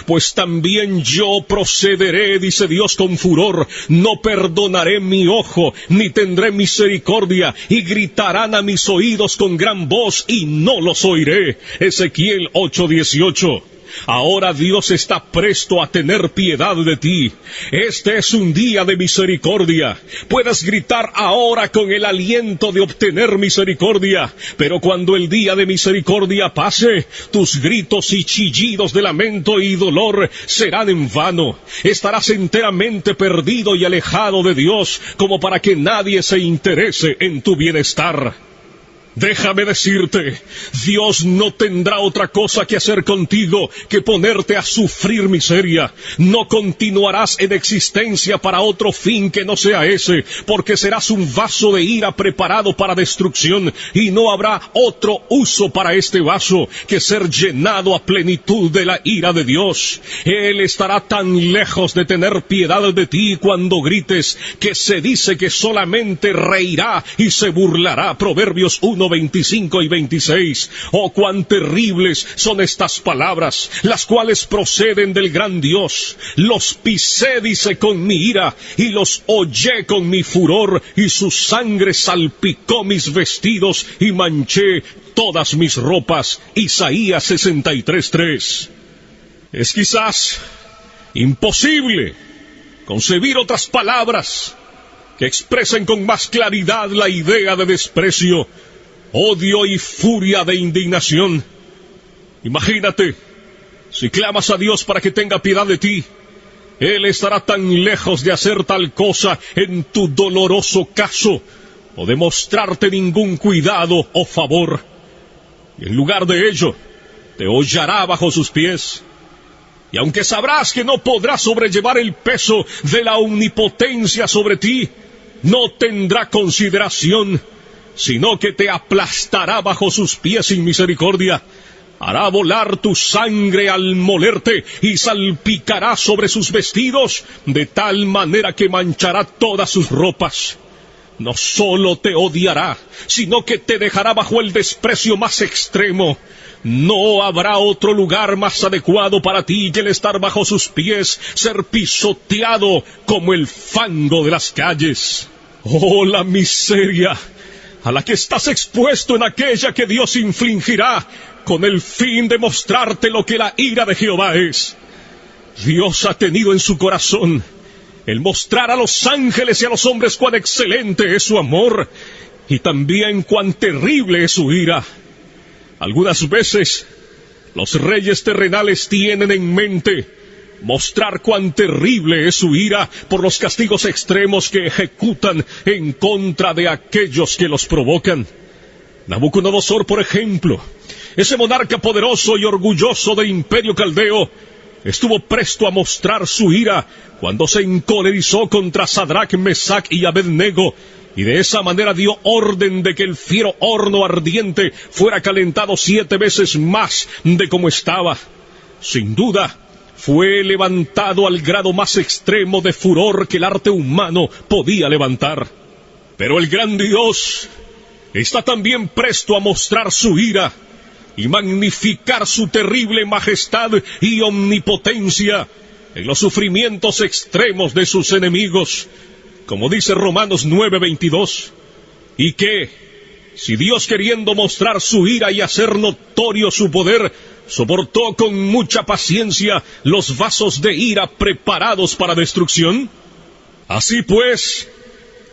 Pues también yo procederé, dice Dios con furor, no perdonaré mi ojo, ni tendré misericordia, y gritarán a mis oídos con gran voz, y no los oiré. Ezequiel 8:18. Ahora Dios está presto a tener piedad de ti. Este es un día de misericordia. Puedes gritar ahora con el aliento de obtener misericordia, pero cuando el día de misericordia pase, tus gritos y chillidos de lamento y dolor serán en vano. Estarás enteramente perdido y alejado de Dios, como para que nadie se interese en tu bienestar. Déjame decirte, Dios no tendrá otra cosa que hacer contigo que ponerte a sufrir miseria. No continuarás en existencia para otro fin que no sea ese, porque serás un vaso de ira preparado para destrucción, y no habrá otro uso para este vaso que ser llenado a plenitud de la ira de Dios. Él estará tan lejos de tener piedad de ti cuando grites, que se dice que solamente reirá y se burlará. Proverbios 1:25 y 26. Oh, cuán terribles son estas palabras, las cuales proceden del gran Dios. Los pisé, dice, con mi ira, y los hollé con mi furor, y su sangre salpicó mis vestidos y manché todas mis ropas. Isaías 63:3. Es quizás imposible concebir otras palabras que expresen con más claridad la idea de desprecio, odio y furia de indignación. Imagínate, si clamas a Dios para que tenga piedad de ti, Él estará tan lejos de hacer tal cosa en tu doloroso caso, o de mostrarte ningún cuidado o favor. Y en lugar de ello, te hollará bajo sus pies. Y aunque sabrás que no podrás sobrellevar el peso de la omnipotencia sobre ti, no tendrá consideración, sino que te aplastará bajo sus pies sin misericordia. Hará volar tu sangre al molerte y salpicará sobre sus vestidos, de tal manera que manchará todas sus ropas. No solo te odiará, sino que te dejará bajo el desprecio más extremo. No habrá otro lugar más adecuado para ti que el estar bajo sus pies, ser pisoteado como el fango de las calles. Oh, la miseria a la que estás expuesto en aquella que Dios infligirá con el fin de mostrarte lo que la ira de Jehová es. Dios ha tenido en su corazón el mostrar a los ángeles y a los hombres cuán excelente es su amor, y también cuán terrible es su ira. Algunas veces, los reyes terrenales tienen en mente mostrar cuán terrible es su ira por los castigos extremos que ejecutan en contra de aquellos que los provocan. Nabucodonosor, por ejemplo, ese monarca poderoso y orgulloso del imperio caldeo, estuvo presto a mostrar su ira cuando se encolerizó contra Sadrach, Mesach y Abednego, y de esa manera dio orden de que el fiero horno ardiente fuera calentado 7 veces más de como estaba. Sin duda, fue levantado al grado más extremo de furor que el arte humano podía levantar. Pero el gran Dios está también presto a mostrar su ira y magnificar su terrible majestad y omnipotencia en los sufrimientos extremos de sus enemigos, como dice Romanos 9:22, y que, si Dios, queriendo mostrar su ira y hacer notorio su poder, soportó con mucha paciencia los vasos de ira preparados para destrucción, así pues,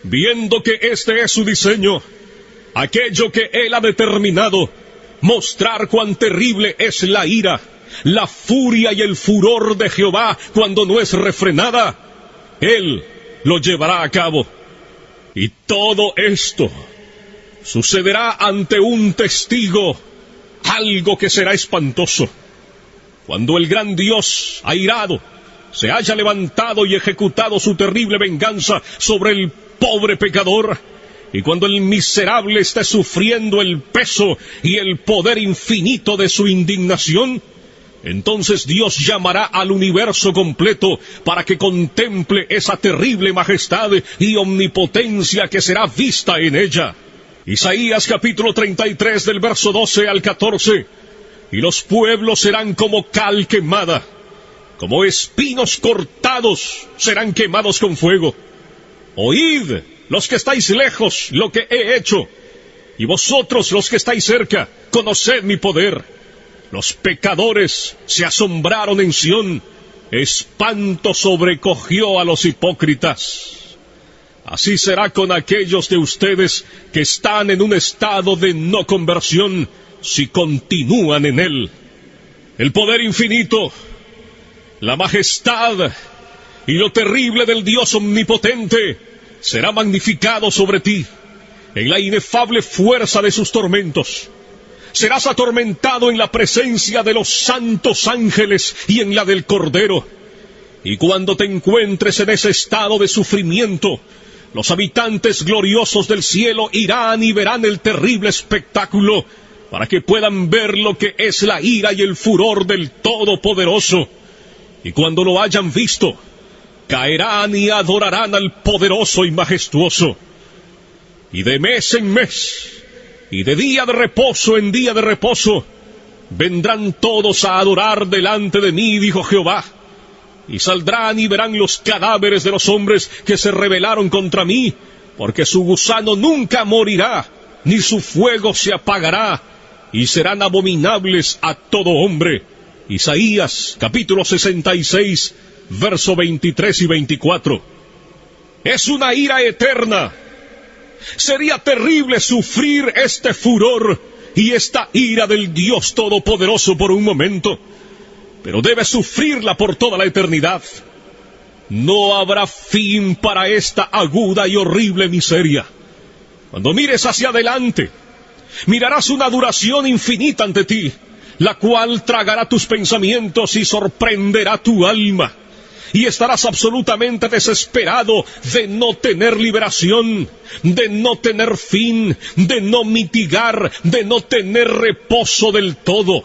viendo que este es su diseño, aquello que Él ha determinado, mostrar cuán terrible es la ira, la furia y el furor de Jehová cuando no es refrenada, Él lo llevará a cabo. Y todo esto sucederá ante un testigo, algo que será espantoso. Cuando el gran Dios, airado, se haya levantado y ejecutado su terrible venganza sobre el pobre pecador, y cuando el miserable esté sufriendo el peso y el poder infinito de su indignación, entonces Dios llamará al universo completo para que contemple esa terrible majestad y omnipotencia que será vista en ella. Isaías capítulo 33 del verso 12 al 14. Y los pueblos serán como cal quemada, como espinos cortados serán quemados con fuego. Oíd, los que estáis lejos, lo que he hecho, y vosotros los que estáis cerca, conoced mi poder. Los pecadores se asombraron en Sión, espanto sobrecogió a los hipócritas. Así será con aquellos de ustedes que están en un estado de no conversión, si continúan en él. El poder infinito, la majestad y lo terrible del Dios omnipotente será magnificado sobre ti en la inefable fuerza de sus tormentos. Serás atormentado en la presencia de los santos ángeles y en la del Cordero. Y cuando te encuentres en ese estado de sufrimiento, los habitantes gloriosos del cielo irán y verán el terrible espectáculo, para que puedan ver lo que es la ira y el furor del Todopoderoso. Y cuando lo hayan visto, caerán y adorarán al poderoso y majestuoso. Y de mes en mes, y de día de reposo en día de reposo, vendrán todos a adorar delante de mí, dijo Jehová. Y saldrán y verán los cadáveres de los hombres que se rebelaron contra mí, porque su gusano nunca morirá, ni su fuego se apagará, y serán abominables a todo hombre. Isaías, capítulo 66, verso 23 y 24. Es una ira eterna. Sería terrible sufrir este furor y esta ira del Dios Todopoderoso por un momento, pero debes sufrirla por toda la eternidad. No habrá fin para esta aguda y horrible miseria. Cuando mires hacia adelante, mirarás una duración infinita ante ti, la cual tragará tus pensamientos y sorprenderá tu alma. Y estarás absolutamente desesperado de no tener liberación, de no tener fin, de no mitigar, de no tener reposo del todo.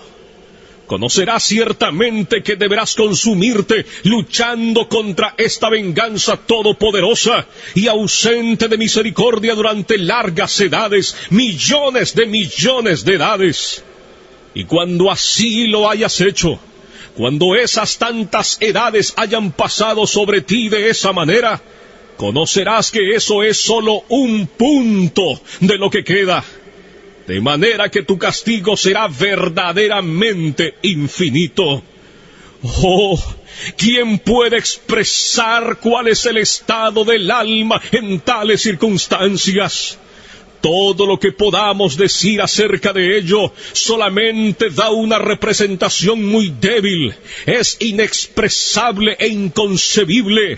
Conocerás ciertamente que deberás consumirte luchando contra esta venganza todopoderosa y ausente de misericordia durante largas edades, millones de edades. Y cuando así lo hayas hecho, cuando esas tantas edades hayan pasado sobre ti de esa manera, conocerás que eso es solo un punto de lo que queda, de manera que tu castigo será verdaderamente infinito. Oh, ¿quién puede expresar cuál es el estado del alma en tales circunstancias? todo lo que podamos decir acerca de ello solamente da una representación muy débil, es inexpresable e inconcebible,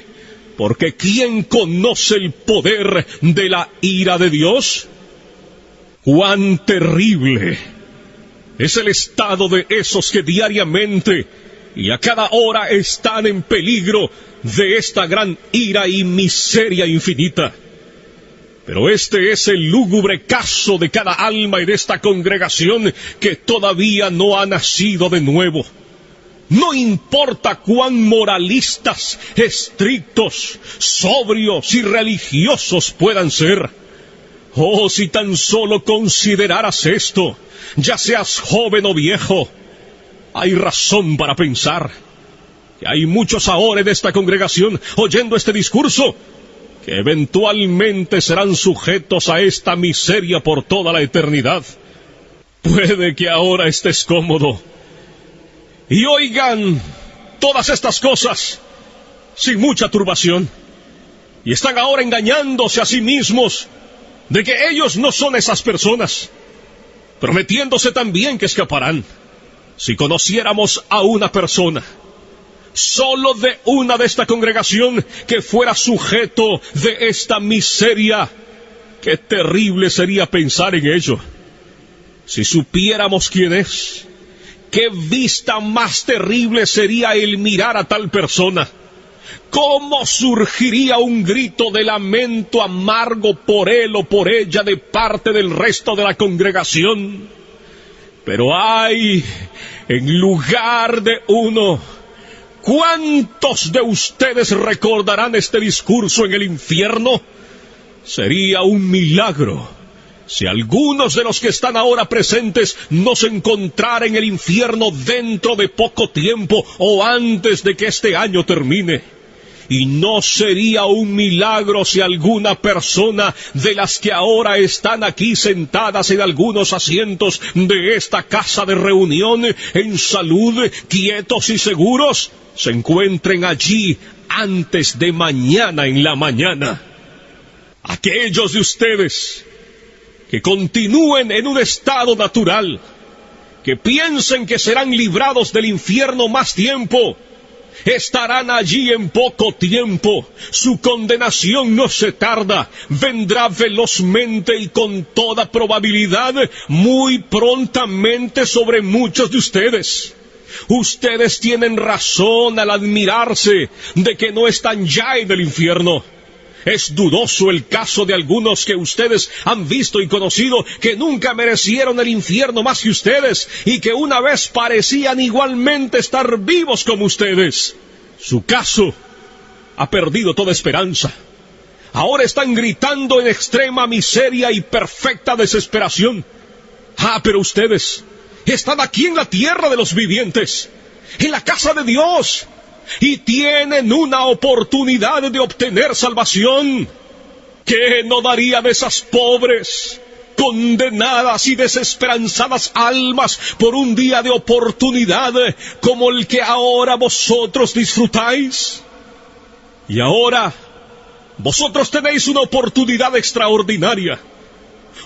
porque ¿quién conoce el poder de la ira de Dios? ¡Cuán terrible es el estado de esos que diariamente y a cada hora están en peligro de esta gran ira y miseria infinita! Pero este es el lúgubre caso de cada alma en esta congregación que todavía no ha nacido de nuevo. No importa cuán moralistas, estrictos, sobrios y religiosos puedan ser. Oh, si tan solo consideraras esto, ya seas joven o viejo, hay razón para pensar que hay muchos ahora en esta congregación oyendo este discurso que eventualmente serán sujetos a esta miseria por toda la eternidad. Puede que ahora estés cómodo y oigan todas estas cosas sin mucha turbación, y están ahora engañándose a sí mismos de que ellos no son esas personas, prometiéndose también que escaparán. Si conociéramos a una persona, solo de una de esta congregación, que fuera sujeto de esta miseria, qué terrible sería pensar en ello. Si supiéramos quién es, qué vista más terrible sería el mirar a tal persona. ¿Cómo surgiría un grito de lamento amargo por él o por ella de parte del resto de la congregación? Pero ay, en lugar de uno, ¿cuántos de ustedes recordarán este discurso en el infierno? Sería un milagro si algunos de los que están ahora presentes no se encontraran en el infierno dentro de poco tiempo o antes de que este año termine. Y no sería un milagro si alguna persona de las que ahora están aquí sentadas en algunos asientos de esta casa de reunión, en salud, quietos y seguros, se encuentren allí antes de mañana en la mañana. Aquellos de ustedes que continúen en un estado natural, que piensen que serán librados del infierno más tiempo, estarán allí en poco tiempo. Su condenación no se tarda, vendrá velozmente y con toda probabilidad muy prontamente sobre muchos de ustedes. Ustedes tienen razón al admirarse de que no están ya en el infierno. Es dudoso el caso de algunos que ustedes han visto y conocido que nunca merecieron el infierno más que ustedes y que una vez parecían igualmente estar vivos como ustedes. Su caso ha perdido toda esperanza. Ahora están gritando en extrema miseria y perfecta desesperación. Ah, pero ustedes están aquí en la tierra de los vivientes, en la casa de Dios, y tienen una oportunidad de obtener salvación. ¿Qué no daría de esas pobres, condenadas y desesperanzadas almas por un día de oportunidad como el que ahora vosotros disfrutáis? Y ahora vosotros tenéis una oportunidad extraordinaria,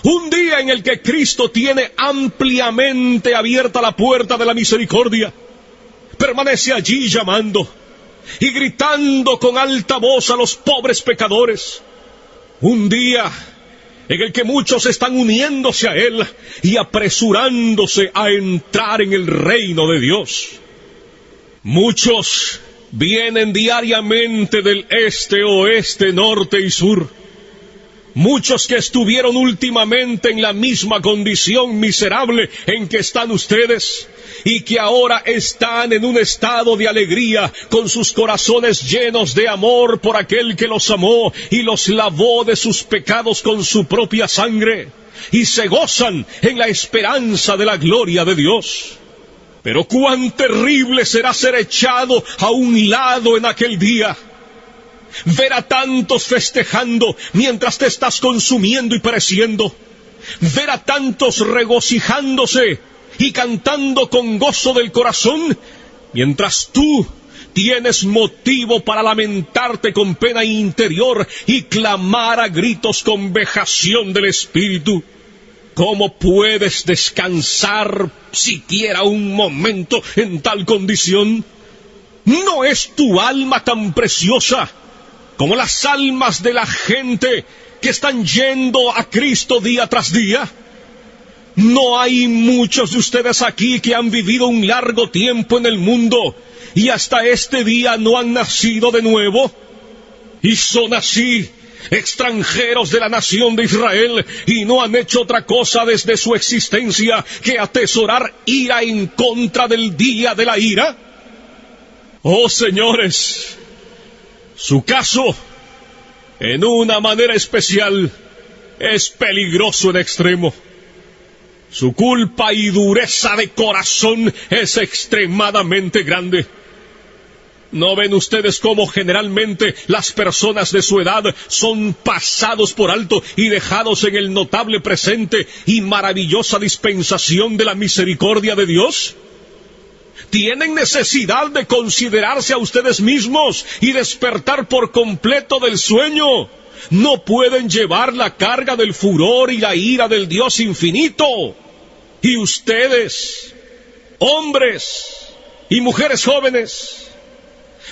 un día en el que Cristo tiene ampliamente abierta la puerta de la misericordia. Permanece allí llamando y gritando con alta voz a los pobres pecadores. Un día en el que muchos están uniéndose a Él y apresurándose a entrar en el reino de Dios. Muchos vienen diariamente del este, oeste, norte y sur. Muchos que estuvieron últimamente en la misma condición miserable en que están ustedes, y que ahora están en un estado de alegría, con sus corazones llenos de amor por aquel que los amó y los lavó de sus pecados con su propia sangre, y se gozan en la esperanza de la gloria de Dios. Pero cuán terrible será ser echado a un lado en aquel día. Ver a tantos festejando mientras te estás consumiendo y pereciendo. Ver a tantos regocijándose y cantando con gozo del corazón, mientras tú tienes motivo para lamentarte con pena interior y clamar a gritos con vejación del espíritu. ¿Cómo puedes descansar siquiera un momento en tal condición? ¿No es tu alma tan preciosa como las almas de la gente que están yendo a Cristo día tras día? ¿No hay muchos de ustedes aquí que han vivido un largo tiempo en el mundo y hasta este día no han nacido de nuevo? Y son así, extranjeros de la nación de Israel, y no han hecho otra cosa desde su existencia que atesorar ira en contra del día de la ira. Oh señores, su caso, en una manera especial, es peligroso en extremo. Su culpa y dureza de corazón es extremadamente grande. ¿No ven ustedes cómo generalmente las personas de su edad son pasados por alto y dejados en el notable presente y maravillosa dispensación de la misericordia de Dios? Tienen necesidad de considerarse a ustedes mismos y despertar por completo del sueño. No pueden llevar la carga del furor y la ira del Dios infinito. Y ustedes, hombres y mujeres jóvenes,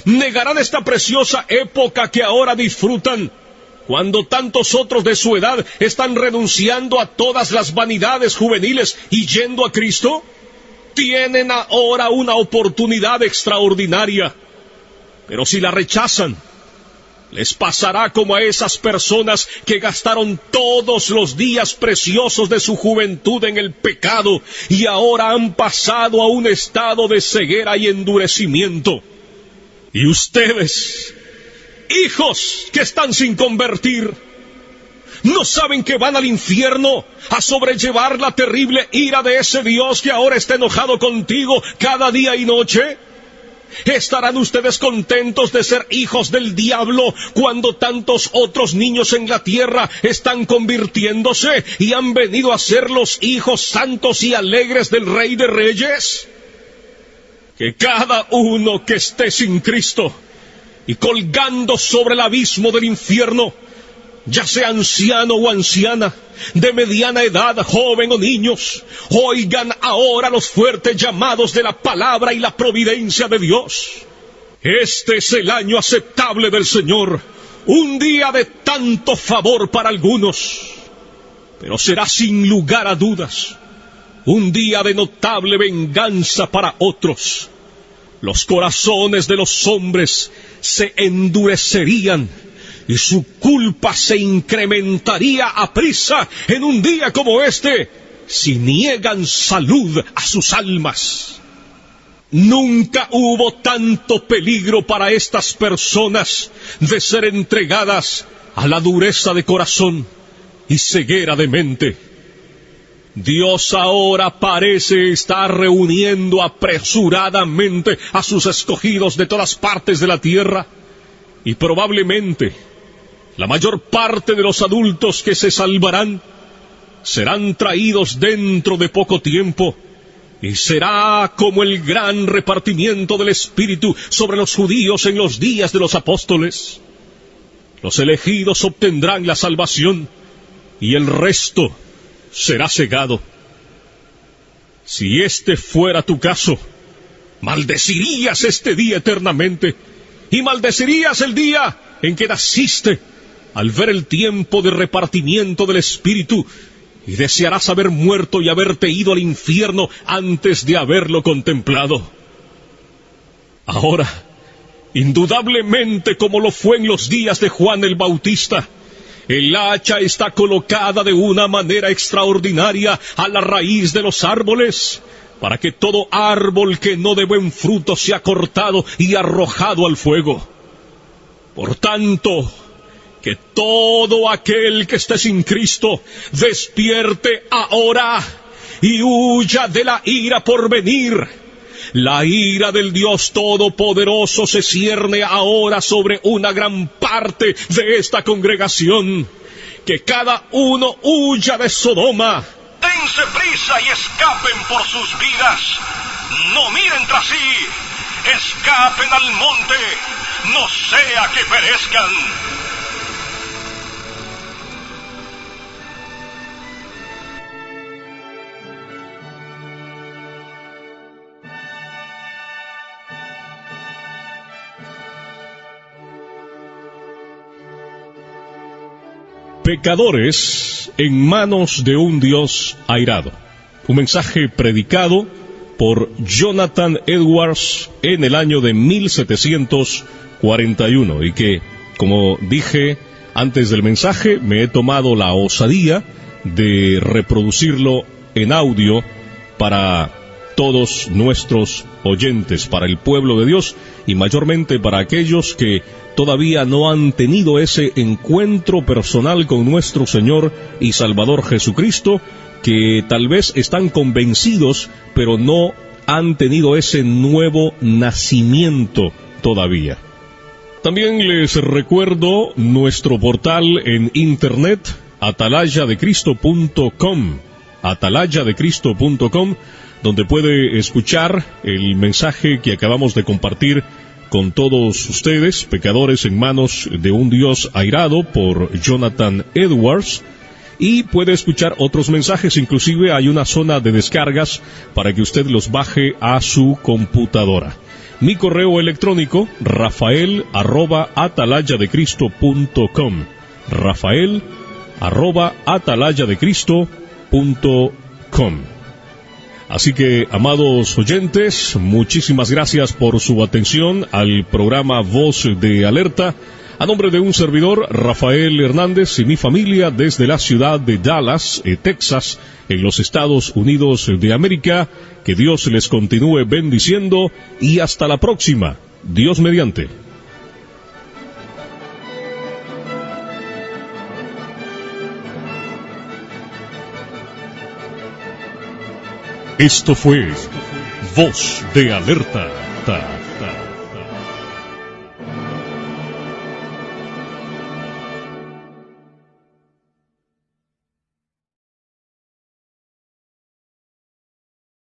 negarán esta preciosa época que ahora disfrutan, cuando tantos otros de su edad están renunciando a todas las vanidades juveniles y yendo a Cristo. Tienen ahora una oportunidad extraordinaria, pero si la rechazan, les pasará como a esas personas que gastaron todos los días preciosos de su juventud en el pecado y ahora han pasado a un estado de ceguera y endurecimiento. Y ustedes, hijos que están sin convertir, ¿no saben que van al infierno a sobrellevar la terrible ira de ese Dios que ahora está enojado contigo cada día y noche? ¿Estarán ustedes contentos de ser hijos del diablo cuando tantos otros niños en la tierra están convirtiéndose y han venido a ser los hijos santos y alegres del Rey de Reyes? Que cada uno que esté sin Cristo y colgando sobre el abismo del infierno, ya sea anciano o anciana, de mediana edad, joven o niños, oigan ahora los fuertes llamados de la palabra y la providencia de Dios. Este es el año aceptable del Señor, un día de tanto favor para algunos, pero será sin lugar a dudas un día de notable venganza para otros. Los corazones de los hombres se endurecerían y su culpa se incrementaría aprisa en un día como este, si niegan salud a sus almas. Nunca hubo tanto peligro para estas personas de ser entregadas a la dureza de corazón y ceguera de mente. Dios ahora parece estar reuniendo apresuradamente a sus escogidos de todas partes de la tierra, y probablemente la mayor parte de los adultos que se salvarán serán traídos dentro de poco tiempo, y será como el gran repartimiento del Espíritu sobre los judíos en los días de los apóstoles. Los elegidos obtendrán la salvación, y el resto será cegado. Si este fuera tu caso, maldecirías este día eternamente, y maldecirías el día en que naciste, al ver el tiempo de repartimiento del Espíritu, y desearás haber muerto y haberte ido al infierno antes de haberlo contemplado. Ahora, indudablemente como lo fue en los días de Juan el Bautista, el hacha está colocada de una manera extraordinaria a la raíz de los árboles, para que todo árbol que no dé buen fruto sea cortado y arrojado al fuego. Por tanto, que todo aquel que esté sin Cristo despierte ahora y huya de la ira por venir. La ira del Dios Todopoderoso se cierne ahora sobre una gran parte de esta congregación. Que cada uno huya de Sodoma. Dense prisa y escapen por sus vidas. No miren tras sí. escapen al monte, no sea que perezcan. Pecadores en manos de un Dios airado. Un mensaje predicado por Jonathan Edwards en el año de 1741 y que, como dije antes del mensaje, me he tomado la osadía de reproducirlo en audio para todos nuestros oyentes, para el pueblo de Dios y mayormente para aquellos que todavía no han tenido ese encuentro personal con nuestro Señor y Salvador Jesucristo, que tal vez están convencidos, pero no han tenido ese nuevo nacimiento todavía. También les recuerdo nuestro portal en internet, atalayadecristo.com, atalayadecristo.com, donde puede escuchar el mensaje que acabamos de compartir con todos ustedes, pecadores en manos de un Dios airado, por Jonathan Edwards, y puede escuchar otros mensajes. Inclusive hay una zona de descargas para que usted los baje a su computadora. Mi correo electrónico, rafael@atalayadecristo.com, rafael@atalayadecristo.com. Así que, amados oyentes, muchísimas gracias por su atención al programa Voz de Alerta. A nombre de un servidor, Rafael Hernández, y mi familia desde la ciudad de Dallas, Texas, en los Estados Unidos de América, que Dios les continúe bendiciendo y hasta la próxima, Dios mediante. Esto fue Voz de Alerta.